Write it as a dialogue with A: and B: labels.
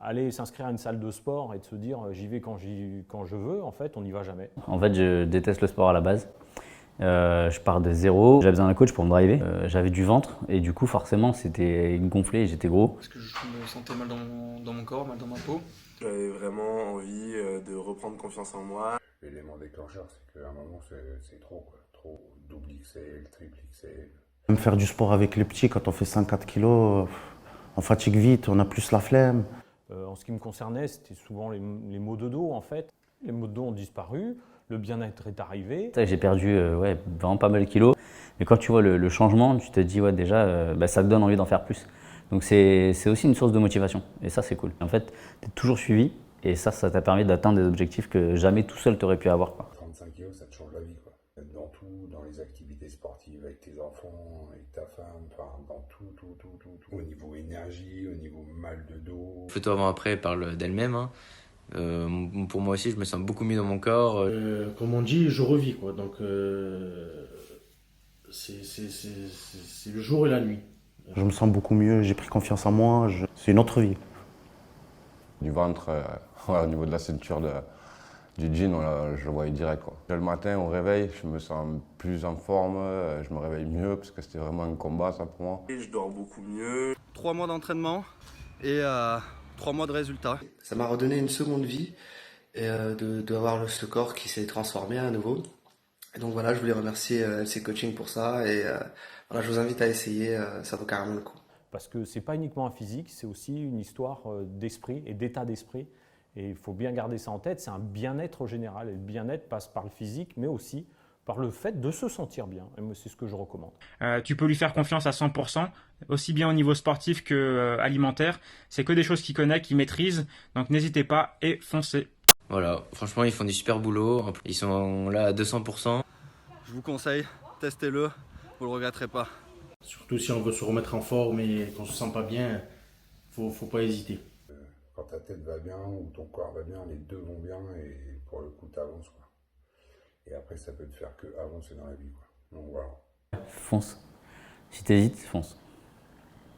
A: aller s'inscrire à une salle de sport et de se dire j'y vais quand je veux, en fait, on n'y va jamais.
B: En fait, je déteste le sport à la base. Je pars de zéro, j'avais besoin d'un coach pour me driver. J'avais du ventre et du coup, forcément, c'était gonflé et j'étais gros.
C: Parce que je me sentais mal dans mon corps, mal dans ma peau.
D: J'avais vraiment envie de reprendre confiance en moi.
E: L'élément déclencheur, c'est qu'à un moment, c'est trop, quoi. Trop double XL, triple XL.
F: Même faire du sport avec les petits, quand on fait 5-4 kilos, on fatigue vite, on a plus la flemme.
A: En ce qui me concernait, c'était souvent les maux de dos, en fait. Les maux de dos ont disparu, le bien-être est arrivé.
B: J'ai perdu vraiment pas mal de kilos. Mais quand tu vois le changement, tu te dis déjà, ça te donne envie d'en faire plus. Donc c'est aussi une source de motivation. Et ça, c'est cool. En fait, tu es toujours suivi. Et ça t'a permis d'atteindre des objectifs que jamais tout seul tu aurais pu avoir, quoi.
E: 35 kilos, ça te change la vie, quoi. Dans tout, dans les activités sportives, avec tes enfants, avec ta femme, enfin, dans tout. Au niveau énergie, au niveau mal de dos.
G: Photo avant-après parle d'elle-même. Hein. Pour moi aussi, je me sens beaucoup mieux dans mon corps.
H: Comme on dit, je revis, quoi. Donc, c'est le jour et la nuit.
F: Je me sens beaucoup mieux, j'ai pris confiance en moi, c'est une autre vie.
I: Du ventre, au niveau de la ceinture du jean, je le voyais direct, quoi. Le matin, au réveil, je me sens plus en forme, je me réveille mieux, parce que c'était vraiment un combat, ça, pour moi.
D: Et je dors beaucoup mieux.
C: 3 mois d'entraînement et 3 mois de résultats.
J: Ça m'a redonné une seconde vie et d'avoir ce corps qui s'est transformé à nouveau. Et donc voilà, je voulais remercier LC Coaching pour ça et voilà, je vous invite à essayer, ça vaut carrément le coup.
A: Parce que ce n'est pas uniquement un physique, c'est aussi une histoire d'esprit et d'état d'esprit. Et il faut bien garder ça en tête, c'est un bien-être général. Et le bien-être passe par le physique, mais aussi par le fait de se sentir bien. Et moi, c'est ce que je recommande.
K: Tu peux lui faire confiance à 100%, aussi bien au niveau sportif que alimentaire. C'est que des choses qu'il connaît, qu'il maîtrise. Donc n'hésitez pas et foncez.
G: Voilà, franchement, ils font du super boulot. Ils sont là à 200%.
C: Je vous conseille, testez-le, vous le regretterez pas.
H: Surtout si on veut se remettre en forme et qu'on se sent pas bien, faut pas hésiter.
E: Quand ta tête va bien ou ton corps va bien, les deux vont bien et pour le coup, t'avances, quoi. Et après, ça peut te faire que avancer dans la vie, quoi. Donc voilà.
B: Fonce. Si t'hésites, fonce.